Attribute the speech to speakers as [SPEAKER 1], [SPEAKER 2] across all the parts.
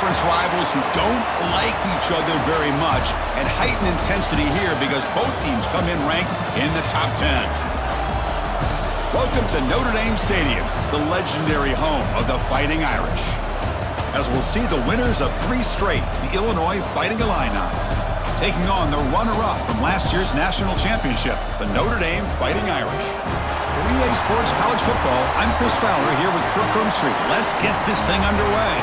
[SPEAKER 1] conference rivals who don't like each other very much, and heightened intensity here because both teams come in ranked in the top 10. Welcome to Notre Dame Stadium, the legendary home of the Fighting Irish. As we'll see the winners of 3 straight, the Illinois Fighting Illini, taking on the runner-up from last year's national championship, the Notre Dame Fighting Irish. For EA Sports College Football, I'm Chris Fowler here with Kirk Street. Let's get this thing underway.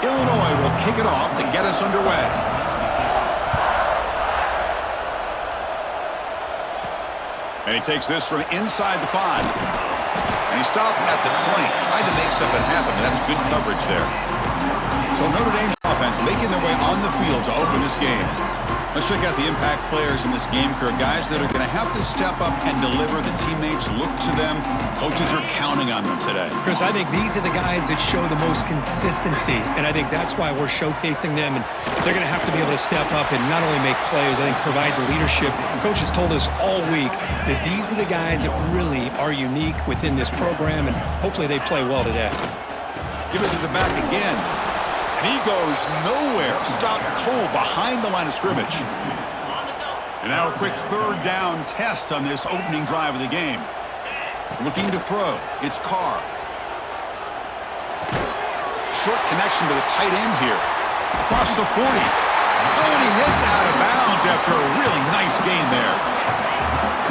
[SPEAKER 1] Illinois will kick it off to get us underway. And he takes this from inside the 5. And he stopped at the 20. Tried to make something happen, but that's good coverage there. So Notre Dame's offense making their way on the field to open this game. Let's check out the impact players in this game, Kirk. Guys that are going to have to step up and deliver. The teammates look to them. Coaches are counting on them today.
[SPEAKER 2] Chris, I think these are the guys that show the most consistency, and I think that's why we're showcasing them. And they're going to have to be able to step up and not only make plays, I think provide the leadership. Coach has told us all week that these are the guys that really are unique within this program, and hopefully they play well today.
[SPEAKER 1] Give it to the back again. And he goes nowhere. Stopped cold behind the line of scrimmage. And now a quick 3rd down test on this opening drive of the game. Looking to throw. It's Carr. Short connection to the tight end here. Across the 40. Oh, and he hits out of bounds after a really nice gain there.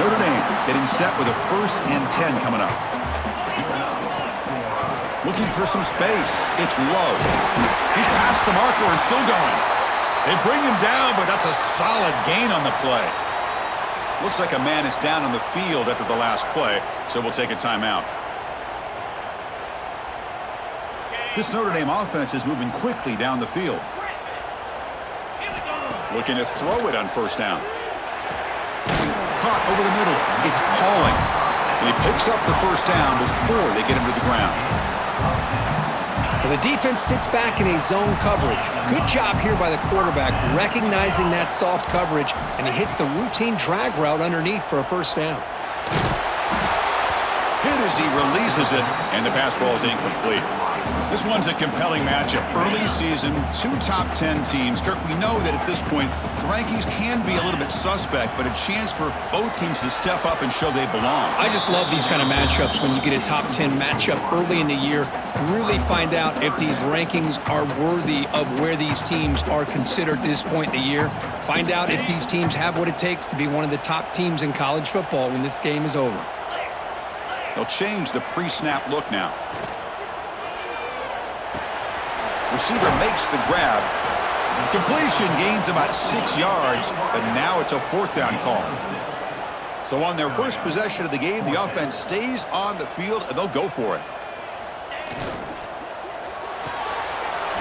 [SPEAKER 1] Notre Dame getting set with a 1st and 10 coming up. Looking for some space. It's low. He's past the marker and still going. They bring him down, but that's a solid gain on the play. Looks like a man is down on the field after the last play, so we'll take a timeout. This Notre Dame offense is moving quickly down the field. Looking to throw it on 1st down. Caught over the middle. It's Pauling. And he picks up the 1st down before they get him to the ground.
[SPEAKER 2] Well, the defense sits back in a zone coverage. Good job here by the quarterback, recognizing that soft coverage, and he hits the routine drag route underneath for a 1st down.
[SPEAKER 1] Hit as he releases it, and the pass ball is incomplete. This one's a compelling matchup. Early season, 2 top 10 teams. Kirk, we know that at this point, the rankings can be a little bit suspect, but a chance for both teams to step up and show they belong.
[SPEAKER 2] I just love these kind of matchups when you get a top 10 matchup early in the year. Really find out if these rankings are worthy of where these teams are considered at this point in the year. Find out if these teams have what it takes to be one of the top teams in college football when this game is over.
[SPEAKER 1] They'll change the pre-snap look now. Receiver makes the grab. Completion gains about 6 yards, but now it's a 4th down call. So on their first possession of the game, the offense stays on the field, and they'll go for it.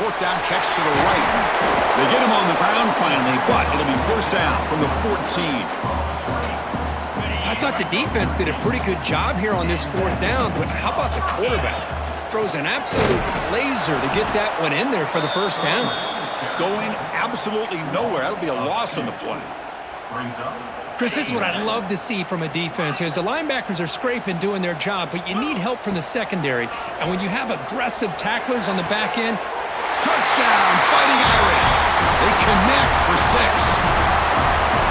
[SPEAKER 1] 4th down catch to the right. They get him on the ground finally, but it'll be 1st down from the 14.
[SPEAKER 2] I thought the defense did a pretty good job here on this 4th down, but how about the quarterback? Throws an absolute laser to get that one in there for the 1st down.
[SPEAKER 1] Going absolutely nowhere. That'll be a loss on the play.
[SPEAKER 2] Chris, this is what I'd love to see from a defense. As the linebackers are scraping, doing their job, but you need help from the secondary. And when you have aggressive tacklers on the back end,
[SPEAKER 1] touchdown, Fighting Irish. They connect for 6.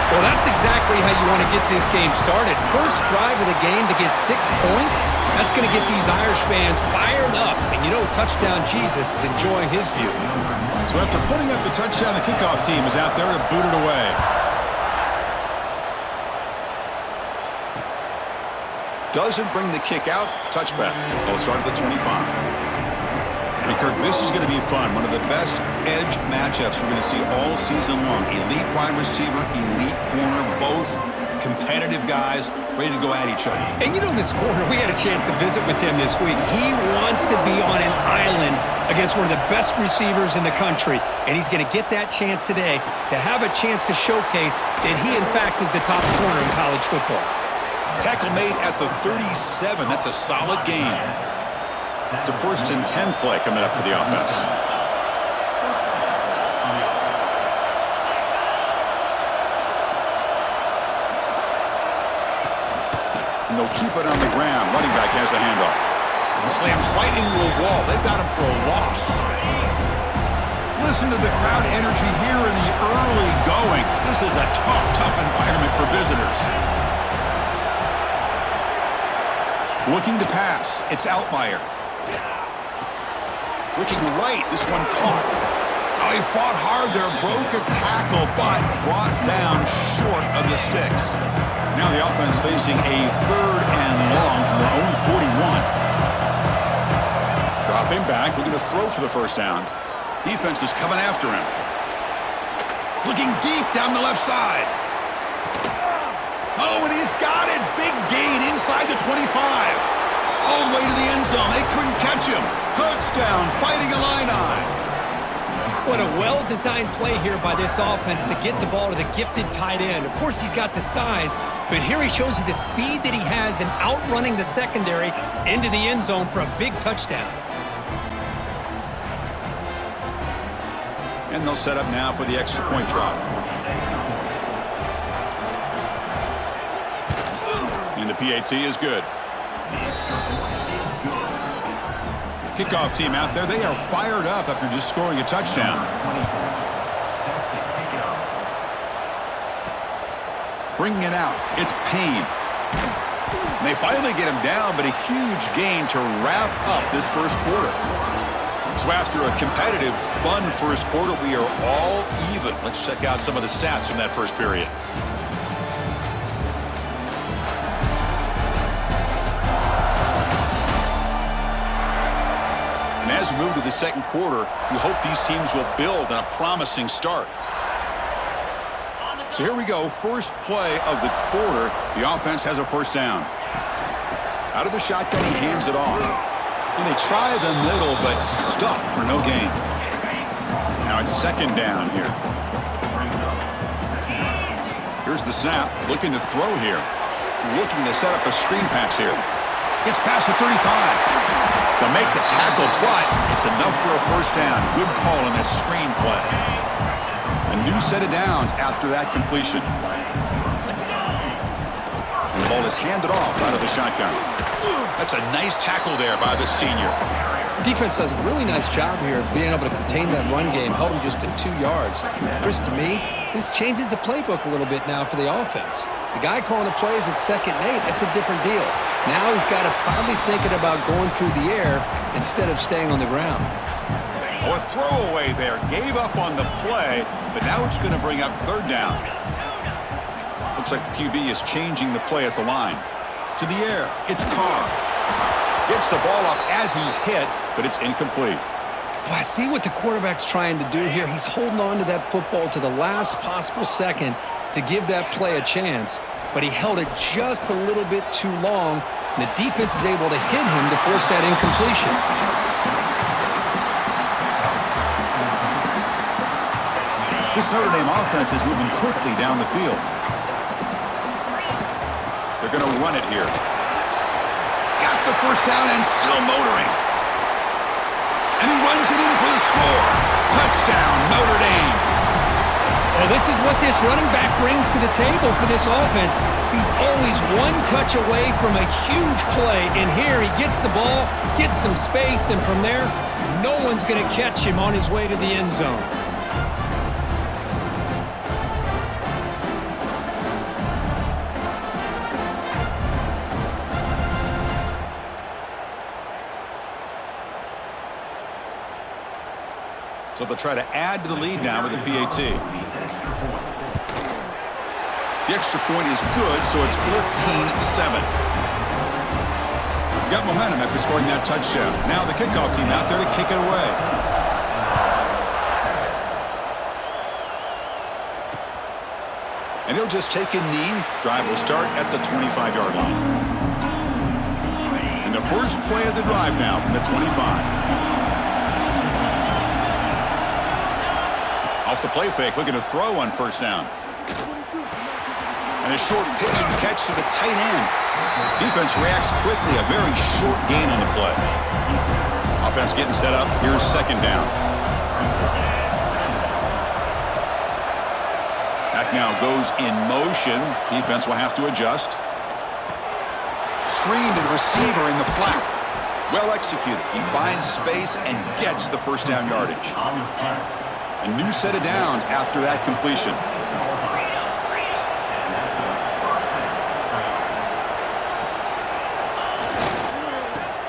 [SPEAKER 2] Well, that's exactly how you want to get this game started. First drive of the game to get 6 points. That's going to get these Irish fans fired up. And you know, Touchdown Jesus is enjoying his view.
[SPEAKER 1] So after putting up the touchdown, the kickoff team is out there to boot it away. Doesn't bring the kick out. Touchback. They'll start at the 25. And Kirk, this is going to be fun. One of the best edge matchups we're going to see all season long. Elite wide receiver, elite corner, both competitive guys ready to go at each other.
[SPEAKER 2] And you know this corner, we had a chance to visit with him this week. He wants to be on an island against one of the best receivers in the country. And he's going to get that chance today to have a chance to showcase that he, in fact, is the top corner in college football.
[SPEAKER 1] Tackle made at the 37. That's a solid gain. It's a 1st and 10 play coming up for the offense. they'll keep it on the ground. Running back has the handoff. Slams right into a wall. They've got him for a loss. Listen to the crowd energy here in the early going. This is a tough environment for visitors. Looking to pass. It's Altmaier. Looking right. This one caught. Oh, he fought hard there. Broke a tackle, but brought down short of the sticks. Now the offense facing a 3rd and long from their own 41. Dropping back, looking to throw for the first down. Defense is coming after him. Looking deep down the left side. Oh, and he's got it. Big gain inside the 25. All the way to the end zone. They couldn't catch him. Touchdown, Fighting Illini.
[SPEAKER 2] What a well-designed play here by this offense to get the ball to the gifted tight end. Of course, he's got the size, but here he shows you the speed that he has in outrunning the secondary into the end zone for a big touchdown.
[SPEAKER 1] And they'll set up now for the extra point drop. And the PAT is good. Kickoff team out there, they are fired up after just scoring a touchdown. Bringing it out, it's Payne. And they finally get him down, but a huge gain to wrap up this first quarter. So after a competitive, fun first quarter, we are all even. Let's check out some of the stats from that first period. And as we move to the second quarter, we hope these teams will build on a promising start. So here we go, first play of the quarter. The offense has a first down. Out of the shotgun, he hands it off. And they try the middle, but stuffed for no gain. Now it's second down here. Here's the snap. Looking to throw here. Looking to set up a screen pass here. Gets past the 35. They'll make the tackle, but it's enough for a first down. Good call on that screen play. A new set of downs after that completion. And the ball is handed off out of the shotgun. That's a nice tackle there by the senior.
[SPEAKER 2] Defense does a really nice job here of being able to contain that run game, held him just at 2 yards. Chris, to me, this changes the playbook a little bit now for the offense. The guy calling the plays at 2nd and 8, that's a different deal. Now he's got to probably thinking about going through the air instead of staying on the ground.
[SPEAKER 1] Oh, a throwaway there. Gave up on the play, but now it's going to bring up 3rd down. Looks like the QB is changing the play at the line. To the air, it's Carr. Gets the ball up as he's hit, but it's incomplete.
[SPEAKER 2] Well, I see what the quarterback's trying to do here. He's holding on to that football to the last possible second to give that play a chance, but he held it just a little bit too long, and the defense is able to hit him to force that incompletion.
[SPEAKER 1] This Notre Dame offense is moving quickly down the field. They're going to run it here. He's got the first down and still motoring. And he runs it in for the score. Touchdown, Notre Dame.
[SPEAKER 2] Well, this is what this running back brings to the table for this offense. He's always one touch away from a huge play. And here he gets the ball, gets some space, and from there, no one's going to catch him on his way to the end zone.
[SPEAKER 1] So they'll try to add to the lead now with the PAT. The extra point is good, so it's 14-7. Got momentum after scoring that touchdown. Now the kickoff team out there to kick it away. And he'll just take a knee. Drive will start at the 25-yard line. And the first play of the drive now from the 25. Off the play fake, looking to throw on first down. And a short pitch and catch to the tight end. Defense reacts quickly, a very short gain on the play. Offense getting set up, here's second down. Back now goes in motion. Defense will have to adjust. screen to the receiver in the flat. Well executed. He finds space and gets the first down yardage. A new set of downs after that completion.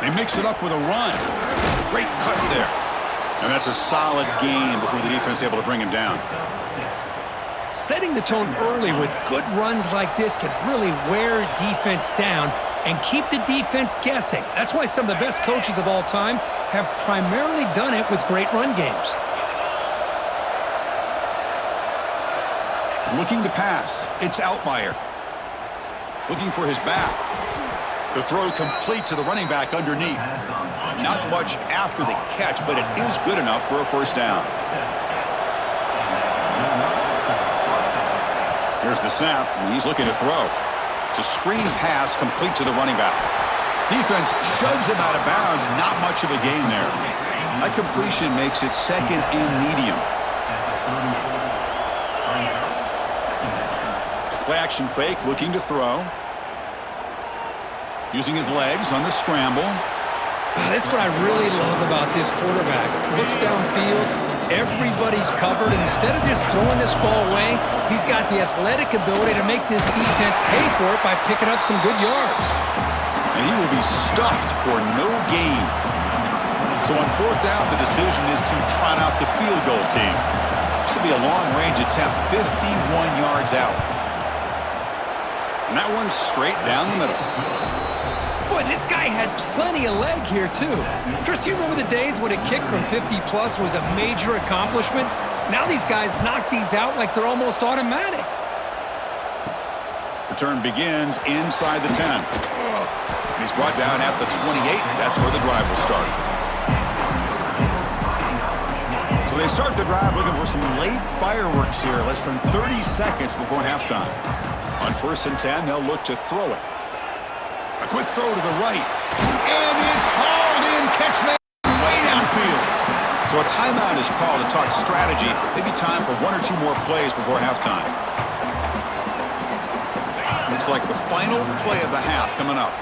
[SPEAKER 1] They mix it up with a run. Great cut there. And that's a solid gain before the defense is able to bring him down.
[SPEAKER 2] Setting the tone early with good runs like this can really wear defense down and keep the defense guessing. That's why some of the best coaches of all time have primarily done it with great run games.
[SPEAKER 1] Looking to pass. It's Outlier. Looking for his back. The throw complete to the running back underneath. Not much after the catch, but it is good enough for a first down. Here's the snap, and he's looking to throw. It's a screen pass complete to the running back. Defense shoves him out of bounds. Not much of a gain there. That completion makes it second and medium. Play action fake, looking to throw. Using his legs on the scramble.
[SPEAKER 2] That's what I really love about this quarterback. Looks downfield, everybody's covered. Instead of just throwing this ball away, he's got the athletic ability to make this defense pay for it by picking up some good yards.
[SPEAKER 1] And he will be stuffed for no gain. So on fourth down, the decision is to trot out the field goal team. This will be a long-range attempt, 51 yards out. And that one's straight down the middle.
[SPEAKER 2] Boy, this guy had plenty of leg here, too. Chris, you remember the days when a kick from 50-plus was a major accomplishment? Now these guys knock these out like they're almost automatic.
[SPEAKER 1] Return begins inside the 10. And he's brought down at the 28. That's where the drive will start. So they start the drive looking for some late fireworks here, less than 30 seconds before halftime. On 1st and 10, they'll look to throw it. A quick throw to the right. And it's hauled in. Catch made way downfield. So a timeout is called to talk strategy. Maybe time for one or two more plays before halftime. Looks like the final play of the half coming up.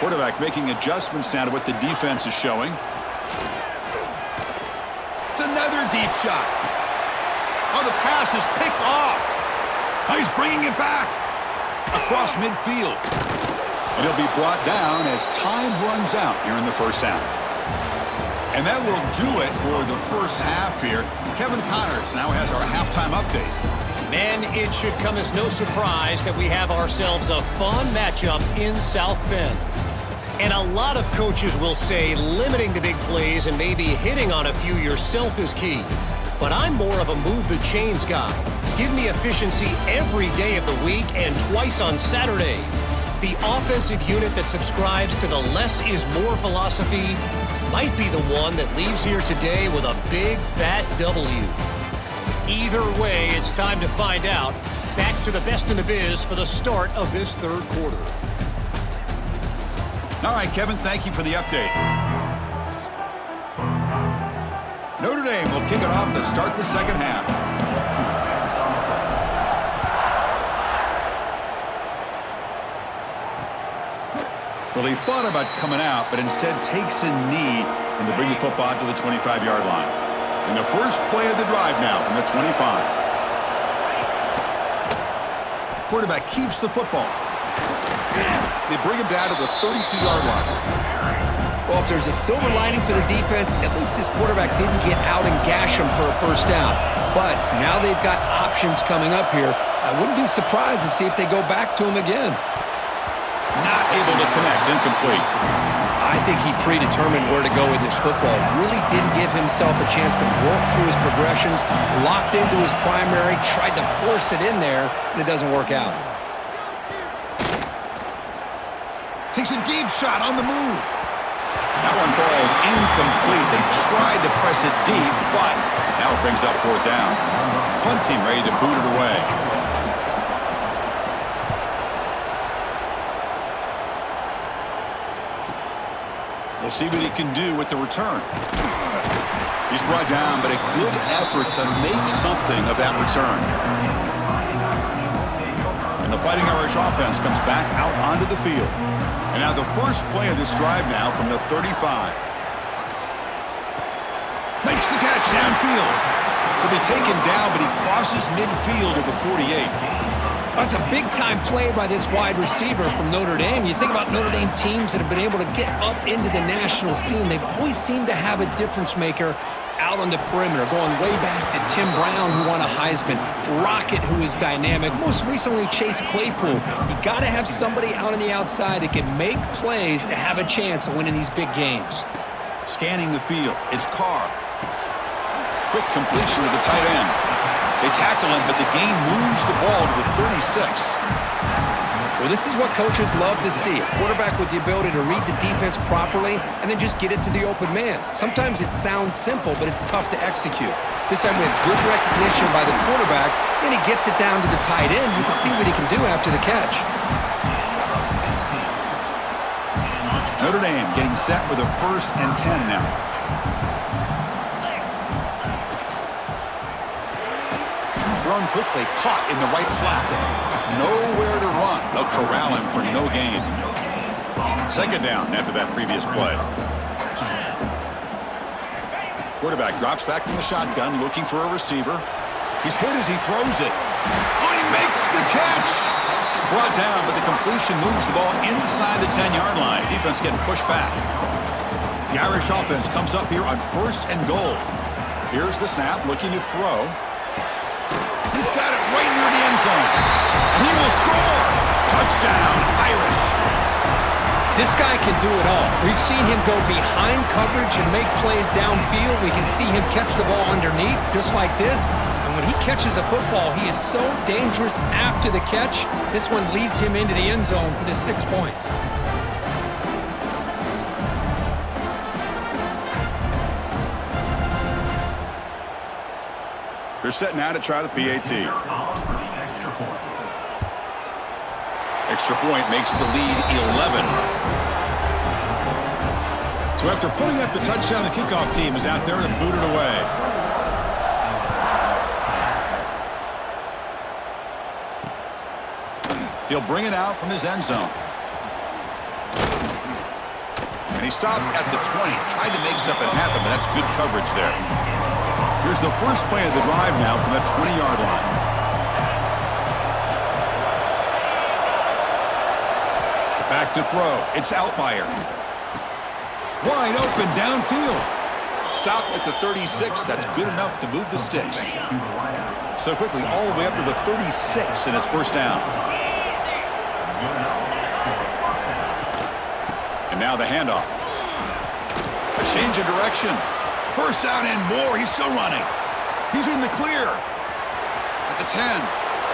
[SPEAKER 1] Quarterback making adjustments now to what the defense is showing. It's another deep shot. Oh, the pass is picked off. Oh, he's bringing it back. Across midfield. And he'll be brought down as time runs out here in the first half. And that will do it for the first half here. Kevin Connors now has our halftime update.
[SPEAKER 3] Man, it should come as no surprise that we have ourselves a fun matchup in South Bend. And a lot of coaches will say limiting the big plays and maybe hitting on a few yourself is key. But I'm more of a move the chains guy. Give me efficiency every day of the week and twice on Saturday. The offensive unit that subscribes to the less is more philosophy might be the one that leaves here today with a big fat W. Either way, it's time to find out. Back to the best in the biz for the start of this third quarter.
[SPEAKER 1] All right, Kevin, thank you for the update. Notre Dame will kick it off to start the second half. Well, he thought about coming out, but instead takes a knee and to bring the football to the 25-yard line. And the first play of the drive now from the 25. Quarterback keeps the football. They bring him down to the 32-yard line.
[SPEAKER 2] Well, if there's a silver lining for the defense, at least this quarterback didn't get out and gash him for a first down. But now they've got options coming up here. I wouldn't be surprised to see if they go back to him again.
[SPEAKER 1] Not able to connect, incomplete.
[SPEAKER 2] I think he predetermined where to go with his football. Really didn't give himself a chance to work through his progressions, locked into his primary, tried to force it in there, and it doesn't work out.
[SPEAKER 1] Takes a deep shot on the move. That one falls incomplete. They tried to press it deep, but now it brings up fourth down. Punt team ready to boot it away. We'll see what he can do with the return. He's brought down, but a good effort to make something of that return. And And the Fighting Irish offense comes back out onto the field. And now the first play of this drive now from the 35. Makes the catch downfield. He'll be taken down, but he crosses midfield at the 48.
[SPEAKER 2] That's a big-time play by this wide receiver from Notre Dame. You think about Notre Dame teams that have been able to get up into the national scene. They've always seemed to have a difference maker out on the perimeter, going way back to Tim Brown, who won a Heisman, Rocket, who is dynamic, most recently Chase Claypool. You got to have somebody out on the outside that can make plays to have a chance of winning these big games.
[SPEAKER 1] Scanning the field, it's Carr. Quick completion to the tight end. They tackle him, but the gain moves the ball to the 36.
[SPEAKER 2] Well, this is what coaches love to see. A quarterback with the ability to read the defense properly and then just get it to the open man. Sometimes it sounds simple, but it's tough to execute. This time we have good recognition by the quarterback, and he gets it down to the tight end. You can see what he can do after the catch.
[SPEAKER 1] Notre Dame getting set with a 1st and 10 now. Thrown quickly, caught in the right flat. Nowhere to run. They'll corral him for no gain. 2nd down after that previous play. Quarterback drops back from the shotgun, looking for a receiver. He's hit as he throws it. Oh, he makes the catch! Brought down, but the completion moves the ball inside the 10-yard line. Defense getting pushed back. The Irish offense comes up here on 1st and goal. Here's the snap, looking to throw. He's got it right near the end zone. And he will score! Touchdown, Irish!
[SPEAKER 2] This guy can do it all. We've seen him go behind coverage and make plays downfield. We can see him catch the ball underneath, just like this. And when he catches a football, he is so dangerous after the catch. This one leads him into the end zone for the 6 points.
[SPEAKER 1] They're set now to try the PAT. Extra point makes the lead 11. So after putting up the touchdown, the kickoff team is out there to boot it away. He'll bring it out from his end zone. And he stopped at the 20. Tried to make something happen, but that's good coverage there. Here's the first play of the drive now from the 20-yard line. Back to throw. It's Altmaier. Wide open downfield. Stop at the 36. That's good enough to move the sticks. So quickly all the way up to the 36 in his 1st down. And now the handoff. A change of direction. 1st down and more. He's still running. He's in the clear. At the 10.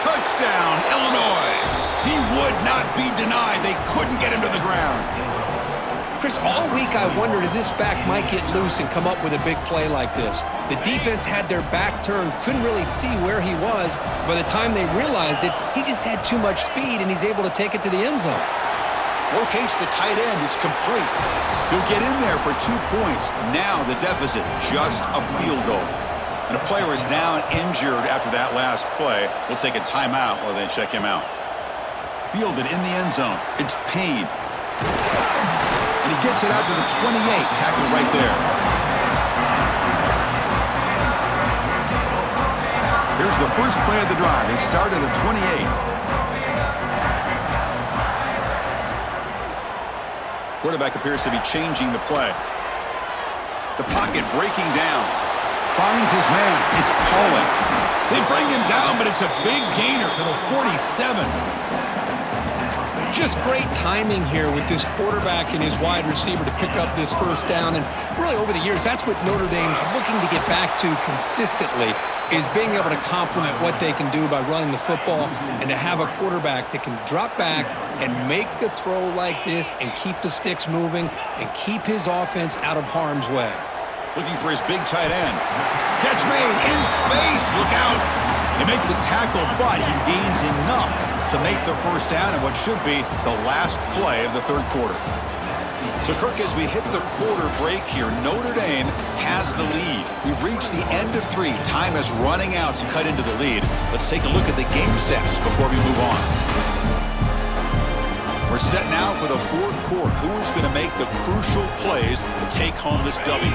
[SPEAKER 1] Touchdown, Illinois. He would not be denied. They couldn't get him to the ground.
[SPEAKER 2] Chris, all week I wondered if this back might get loose and come up with a big play like this. The defense had their back turned, couldn't really see where he was. By the time they realized it, he just had too much speed, and he's able to take it to the end zone.
[SPEAKER 1] Locates the tight end. It's complete. He'll get in there for 2 points. Now the deficit, just a field goal. And a player is down injured after that last play. We'll take a timeout while they check him out. Fielded in the end zone. It's Payne. And he gets it out to the 28. Tackle right there. Here's the first play of the drive. He started at the 28. Quarterback appears to be changing the play. The pocket breaking down. Finds his man. It's Pauling. They bring him down, but it's a big gainer to the 47.
[SPEAKER 2] Just great timing here with this quarterback and his wide receiver to pick up this 1st down. And really over the years, that's what Notre Dame's looking to get back to consistently, is being able to complement what they can do by running the football, and to have a quarterback that can drop back and make a throw like this and keep the sticks moving and keep his offense out of harm's way.
[SPEAKER 1] Looking for his big tight end. Catch made in space. Look out. They make the tackle, but he gains enough to make the 1st down in what should be the last play of the 3rd quarter. So, Kirk, as we hit the quarter break here, Notre Dame has the lead. We've reached the end of 3. Time is running out to cut into the lead. Let's take a look at the game sets before we move on. We're set now for the 4th quarter. Who's going to make the crucial plays to take home this W?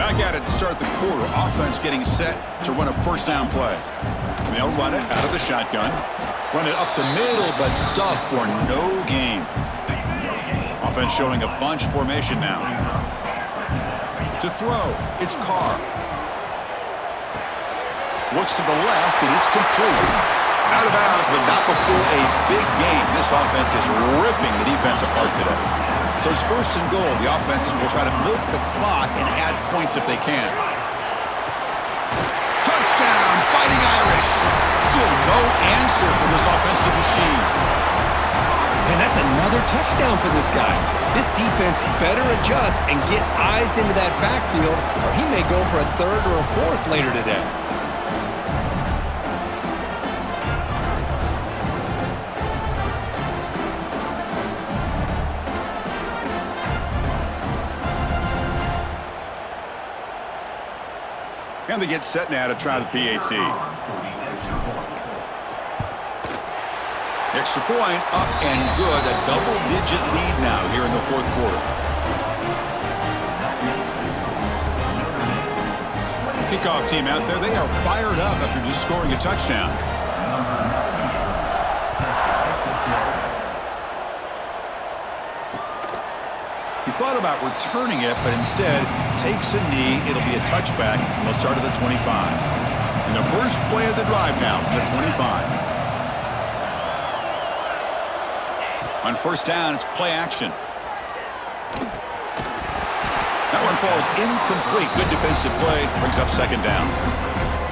[SPEAKER 1] Back at it to start the quarter. Offense getting set to run a first down play. They'll run it out of the shotgun. Run it up the middle, but stuff for no gain. Offense showing a bunch formation now. To throw, it's Carr. Looks to the left, and it's complete. Out of bounds, but not before a big game. This offense is ripping the defense apart today. So it's 1st and goal. The offense will try to milk the clock and add points if they can. Touchdown, Fighting Irish. Still no answer for this offensive machine.
[SPEAKER 2] And that's another touchdown for this guy. This defense better adjust and get eyes into that backfield, or he may go for a 3rd or a 4th later today.
[SPEAKER 1] And they get set now to try the PAT. Extra point, up and good. A double-digit lead now here in the 4th quarter. Kickoff team out there. They are fired up after just scoring a touchdown. He thought about returning it, but instead takes a knee. It'll be a touchback, and they'll start at the 25. And the first play of the drive now from the 25. On first down, it's play action. That one falls incomplete. Good defensive play. Brings up 2nd down.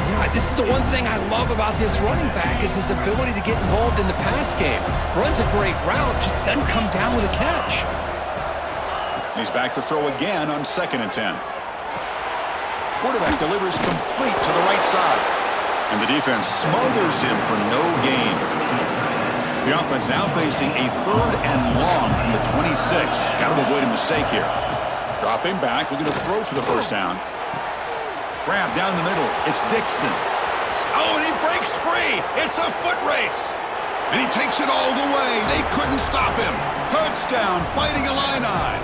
[SPEAKER 2] You know, this is the one thing I love about this running back is his ability to get involved in the pass game. Runs a great route, just doesn't come down with a catch.
[SPEAKER 1] He's back to throw again on 2nd and 10. Quarterback delivers complete to the right side. And the defense smothers him for no gain. The offense now facing a 3rd and long from the 26. Got to avoid a mistake here. Dropping back, looking to throw for the first down. Grab down the middle. It's Dixon. Oh, and he breaks free. It's a foot race. And he takes it all the way. They couldn't stop him. Touchdown, Fighting Illini.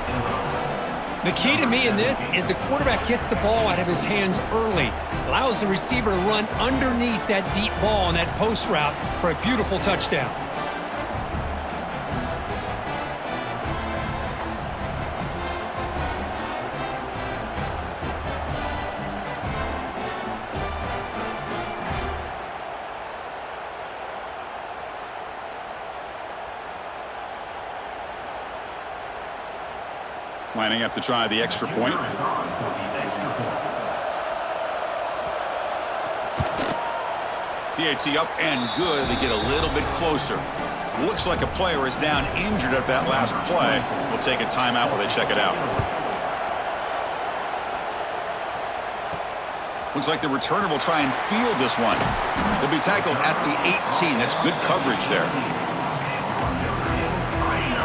[SPEAKER 2] The key to me in this is the quarterback gets the ball out of his hands early, allows the receiver to run underneath that deep ball on that post route for a beautiful touchdown.
[SPEAKER 1] Lining up to try the extra point. PAT up and good. They get a little bit closer. Looks like a player is down injured at that last play. We'll take a timeout while they check it out. Looks like the returner will try and field this one. They'll be tackled at the 18. That's good coverage there.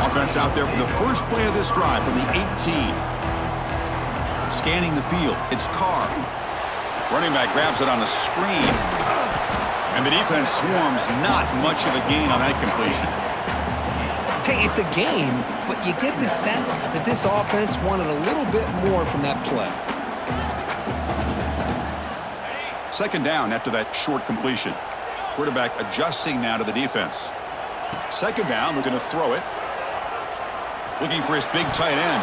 [SPEAKER 1] Offense out there for the first play of this drive from the 18. Scanning the field, it's Carr. Running back grabs it on a screen. And the defense swarms. Not much of a gain on that completion.
[SPEAKER 2] Hey, it's a game, but you get the sense that this offense wanted a little bit more from that play.
[SPEAKER 1] 2nd down after that short completion. Quarterback adjusting now to the defense. 2nd down, we're going to throw it. Looking for his big tight end.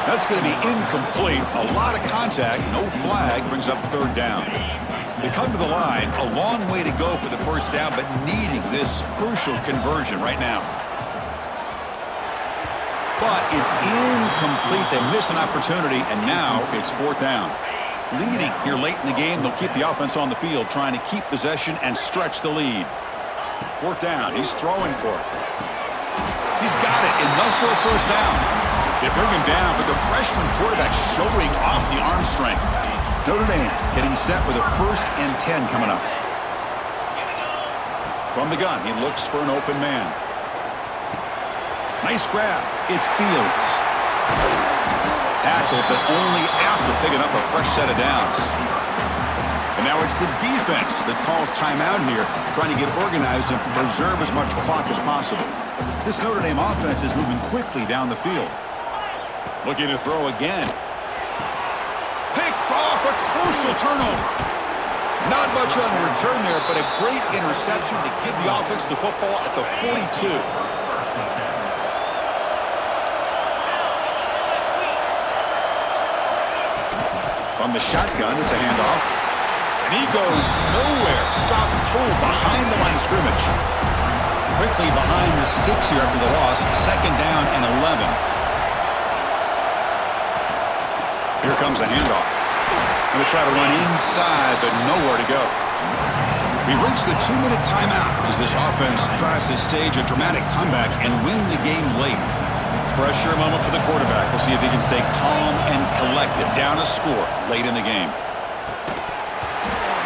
[SPEAKER 1] That's going to be incomplete. A lot of contact. No flag. Brings up 3rd down. They come to the line. A long way to go for the first down, but needing this crucial conversion right now. But it's incomplete. They miss an opportunity, and now it's 4th down. Leading here late in the game. They'll keep the offense on the field, trying to keep possession and stretch the lead. 4th down. He's throwing for it. He's got it. Enough for a first down. They bring him down, but the freshman quarterback showing off the arm strength. Notre Dame getting set with a 1st and 10 coming up. From the gun, he looks for an open man. Nice grab. It's Fields. Tackled, but only after picking up a fresh set of downs. And now it's the defense that calls timeout here, trying to get organized and preserve as much clock as possible. This Notre Dame offense is moving quickly down the field. Looking to throw again. Picked off, a crucial turnover. Not much on return there, but a great interception to give the offense the football at the 42. From the shotgun, it's a handoff. And he goes nowhere. Stopped cold behind the line of scrimmage. Quickly behind the sticks here after the loss. 2nd down and 11. Here comes a handoff. And they try to run inside, but nowhere to go. We've reached the 2-minute timeout as this offense tries to stage a dramatic comeback and win the game late. Pressure moment for the quarterback. We'll see if he can stay calm and collected. Down a score late in the game.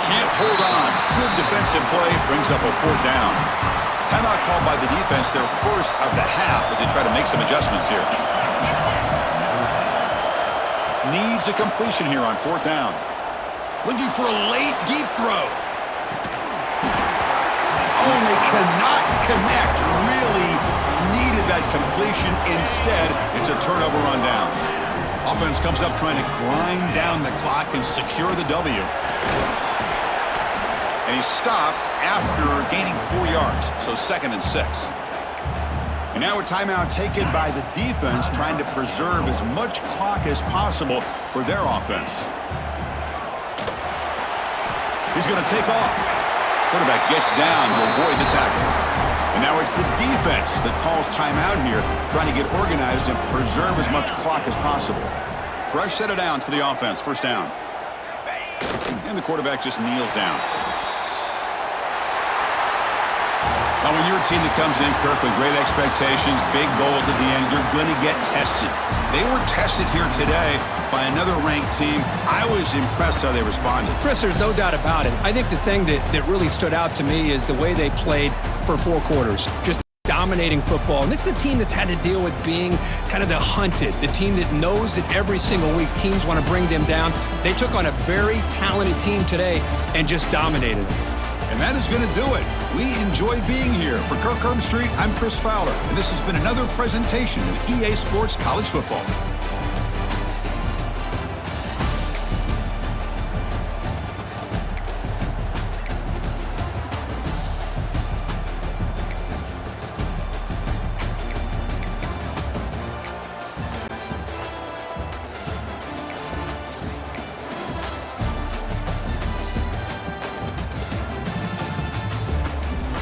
[SPEAKER 1] Can't hold on. Good defensive play. Brings up a 4th down. Timeout called by the defense, their first of the half, as they try to make some adjustments here. Needs a completion here on 4th down. Looking for a late deep throw. Oh, and they cannot connect. Really needed that completion. Instead, it's a turnover on downs. Offense comes up trying to grind down the clock and secure the W. And he stopped after gaining 4 yards, so 2nd and 6. And now a timeout taken by the defense, trying to preserve as much clock as possible for their offense. He's going to take off. Quarterback gets down to avoid the tackle. And now it's the defense that calls timeout here, trying to get organized and preserve as much clock as possible. Fresh set of downs for the offense. 1st down. And the quarterback just kneels down. Now, when you're a team that comes in, Kirk, with great expectations, big goals at the end, you're going to get tested. They were tested here today by another ranked team. I was impressed how they responded.
[SPEAKER 2] Chris, there's no doubt about it. I think the thing that really stood out to me is the way they played for 4 quarters. Just dominating football. And this is a team that's had to deal with being kind of the hunted, the team that knows that every single week teams want to bring them down. They took on a very talented team today and just dominated.
[SPEAKER 1] And that is going to do it. We enjoyed being here. For Kirk Street, I'm Chris Fowler, and this has been another presentation of EA Sports College Football.